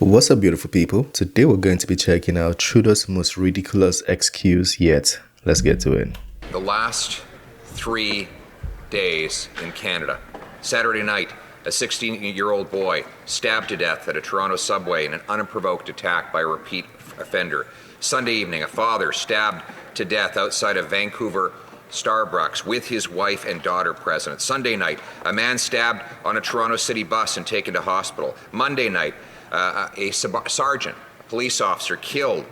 What's up, beautiful people? Today we're going to be checking out Trudeau's most ridiculous excuse yet. Let's get to it. The last 3 days in Canada. Saturday night, a 16-year-old boy stabbed to death at a Toronto subway in an unprovoked attack by a repeat offender. Sunday evening, a father stabbed to death outside of Vancouver Starbucks with his wife and daughter present. Sunday night, a man stabbed on a Toronto city bus and taken to hospital. Monday night, a sergeant, a police officer, killed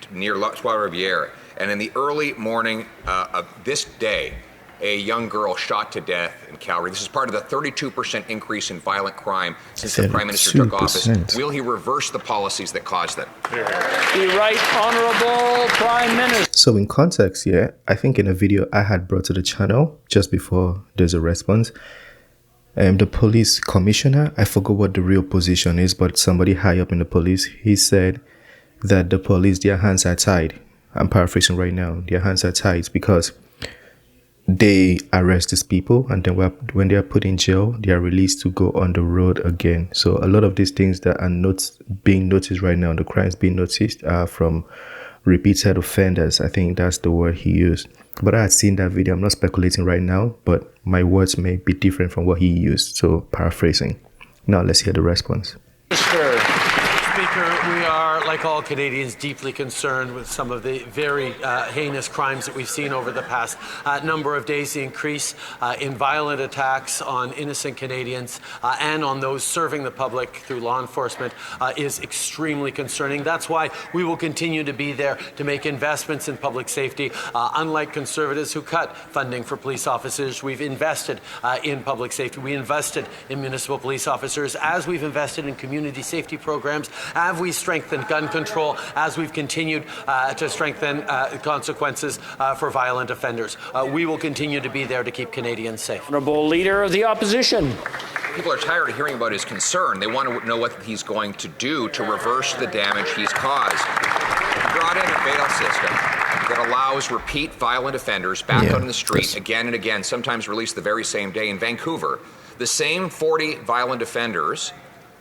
near Trois-Rivières. And in the early morning of this day, a young girl shot to death in Calgary. This is part of the 32% increase in violent crime since the Prime Minister took office. Will he reverse the policies that caused it? The Right Honourable Prime Minister. So in context here, I think in a video I had brought to the channel just before there's a response, the police commissioner, I forgot what the real position is, but somebody high up in the police, he said that the police, their hands are tied. I'm paraphrasing right now. Their hands are tied because they arrest these people, and then when they are put in jail, they are released to go on the road again. So a lot of these things that are not being noticed right now, the crimes being noticed, are from repeated offenders. I think that's the word he used. But I had seen that video. I'm not speculating right now, but my words may be different from what he used. So paraphrasing. Now let's hear the response. Speaker, we are, like all Canadians, deeply concerned with some of the very heinous crimes that we've seen over the past number of days. The increase in violent attacks on innocent Canadians and on those serving the public through law enforcement is extremely concerning. That's why we will continue to be there to make investments in public safety. Unlike Conservatives who cut funding for police officers, we've invested in public safety. We invested in municipal police officers as we've invested in community safety programs, as we strengthened gun control, as we've continued to strengthen consequences for violent offenders. We will continue to be there to keep Canadians safe. Honourable Leader of the Opposition. People are tired of hearing about his concern. They want to know what he's going to do to reverse the damage he's caused. He brought in a bail system that allows repeat violent offenders back out on the street again and again, sometimes released the very same day. In Vancouver, the same 40 violent offenders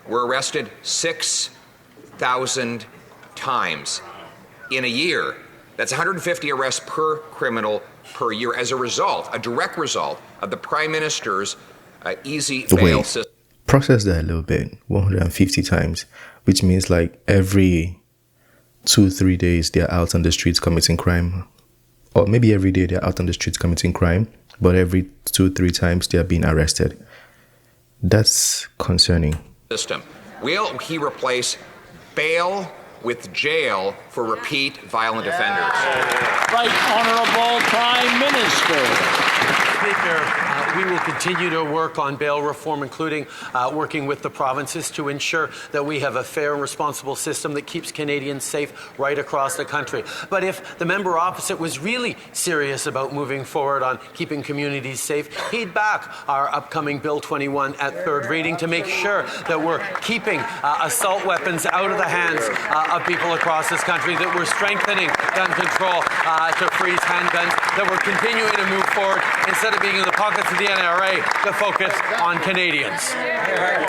were arrested 6,000 times in a year. That's 150 arrests per criminal per year as a result, a direct result of the Prime Minister's easy bail system. Process that a little bit. 150 times, which means like every 2-3 days they're out on the streets committing crime, or maybe every day they're out on the streets committing crime, but every 2-3 times they're being arrested. That's concerning. System. Will he replace bail with jail for repeat violent offenders? Right Honourable Prime Minister. Speaker, we will continue to work on bail reform, including working with the provinces to ensure that we have a fair and responsible system that keeps Canadians safe right across the country. But if the member opposite was really serious about moving forward on keeping communities safe, he'd back our upcoming Bill 21 at third reading to make sure that we're keeping assault weapons out of the hands of people across this country, that we're strengthening gun control to freeze handguns, that we're continuing to move forward instead of being in the pockets of the NRA to focus on Canadians.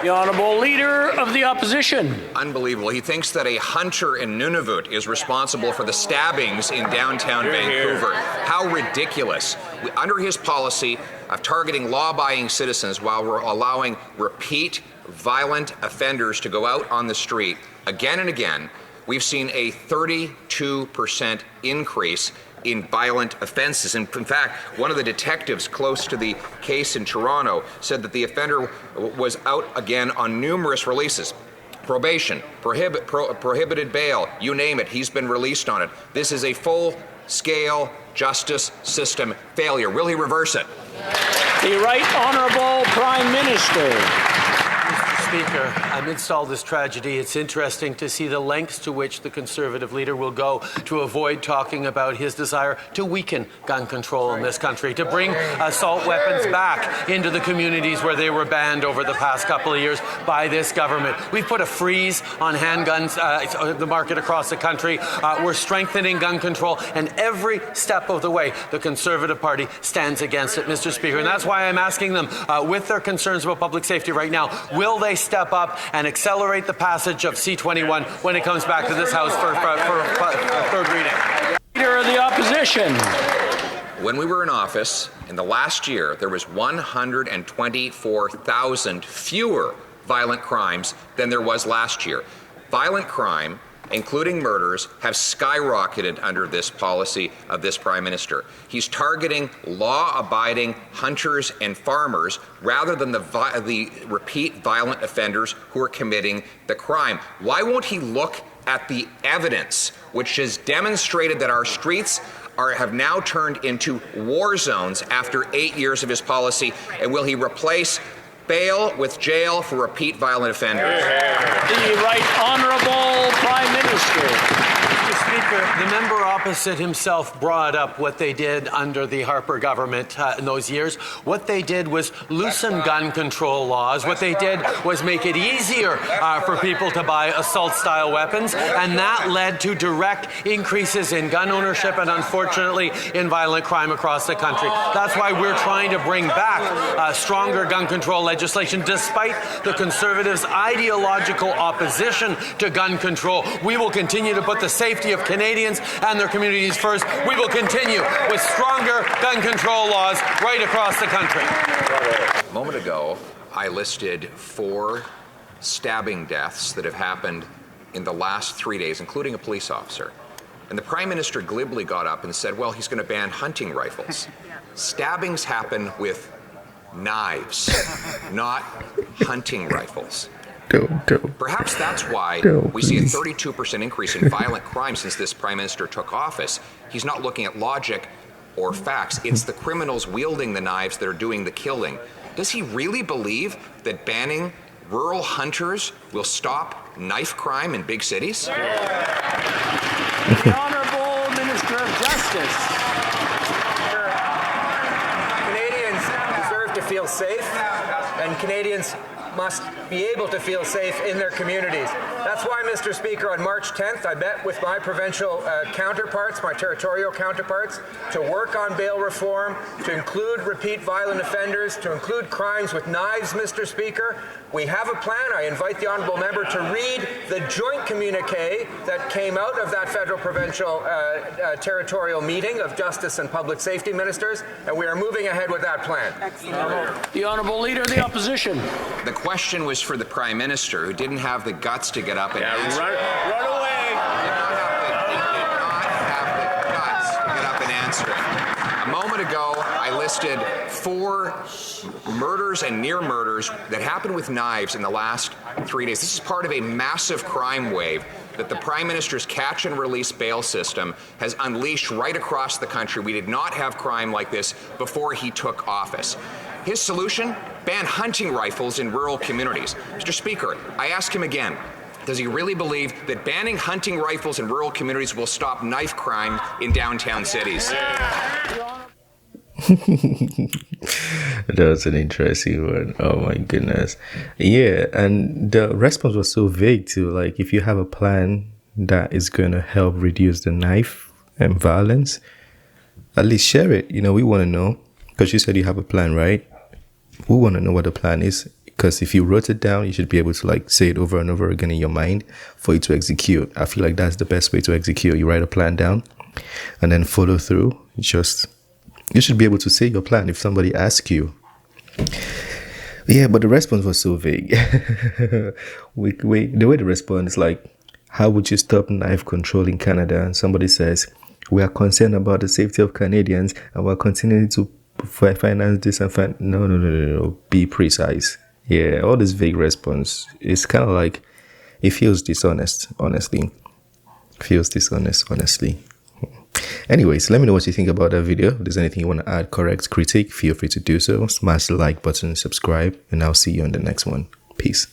The Honourable Leader of the Opposition. Unbelievable. He thinks that a hunter in Nunavut is responsible for the stabbings in downtown Vancouver. How ridiculous. Under his policy of targeting law-abiding citizens while we're allowing repeat violent offenders to go out on the street again and again, we've seen a 32% increase in violent offenses. And in fact, one of the detectives close to the case in Toronto said that the offender was out again on numerous releases. Probation, prohibited bail, you name it, he's been released on it. This is a full-scale justice system failure. Will he reverse it? The Right Honourable Prime Minister. Speaker, amidst all this tragedy, it's interesting to see the lengths to which the Conservative leader will go to avoid talking about his desire to weaken gun control in this country, to bring assault weapons back into the communities where they were banned over the past couple of years by this government. We've put a freeze on handguns, the market across the country. We're strengthening gun control, and every step of the way, the Conservative Party stands against it, Mr. Speaker. And that's why I'm asking them, with their concerns about public safety right now, will they step up and accelerate the passage of C-21 when it comes back to this House for third reading. Leader of the Opposition. When we were in office, in the last year, there was 124,000 fewer violent crimes than there was last year. Violent crime, including murders, have skyrocketed under this policy of this Prime Minister. He's targeting law-abiding hunters and farmers rather than the repeat violent offenders who are committing the crime. Why won't he look at the evidence which has demonstrated that our streets have now turned into war zones after 8 years of his policy? And will he replace bail with jail for repeat violent offenders? The Right Honourable Prime Minister. Mr. Speaker, the member opposite himself brought up what they did under the Harper government in those years. What they did was loosen gun control laws. What they did was make it easier for people to buy assault-style weapons, and that led to direct increases in gun ownership and, unfortunately, in violent crime across the country. That's why we're trying to bring back stronger gun control legislation, despite the Conservatives' ideological opposition to gun control. We will continue to put the safety of Canadians and their communities first. We will continue with stronger gun control laws right across the country. A moment ago, I listed 4 stabbing deaths that have happened in the last 3 days, including a police officer. And the Prime Minister glibly got up and said, well, he's going to ban hunting rifles. Stabbings happen with knives, not hunting rifles. Perhaps that's why we see a 32% increase in violent crime since this Prime Minister took office. He's not looking at logic or facts. It's the criminals wielding the knives that are doing the killing. Does he really believe that banning rural hunters will stop knife crime in big cities? The Honourable Minister of Justice. Canadians deserve to feel safe, and Canadians must be able to feel safe in their communities. That's why, Mr. Speaker, on March 10th, I met with my provincial counterparts, my territorial counterparts, to work on bail reform, to include repeat violent offenders, to include crimes with knives, Mr. Speaker. We have a plan. I invite the honourable member to read the joint communique that came out of that federal-provincial territorial meeting of Justice and Public Safety Ministers, and we are moving ahead with that plan. The Honourable Leader of the Opposition. The question was for the Prime Minister, who didn't have the guts to get up and answer. Run away. Did not have the guts to get up and answer it. A moment ago, I listed 4 murders and near murders that happened with knives in the last 3 days. This is part of a massive crime wave that the Prime Minister's catch and release bail system has unleashed right across the country. We did not have crime like this before he took office. His solution? Ban hunting rifles in rural communities. Mr. Speaker, I ask him again, does he really believe that banning hunting rifles in rural communities will stop knife crime in downtown cities? That's an interesting one. Oh my goodness. Yeah, and the response was so vague too. Like, if you have a plan that is going to help reduce the knife and violence, at least share it. You know, we want to know, because you said you have a plan, right? We want to know what the plan is, because if you wrote it down, you should be able to like say it over and over again in your mind for you to execute. I feel like that's the best way to execute. You write a plan down and then follow through. You should be able to say your plan if somebody asks you. Yeah, but the response was so vague. The way the response is like, how would you stop knife control in Canada? And somebody says, we are concerned about the safety of Canadians and we're continuing to finance this and No. Be precise. Yeah, all this vague response, it's kind of like, it feels dishonest, honestly. Anyways, let me know what you think about that video. If there's anything you want to add, correct, critique, feel free to do so. Smash the like button, subscribe, and I'll see you on the next one. Peace.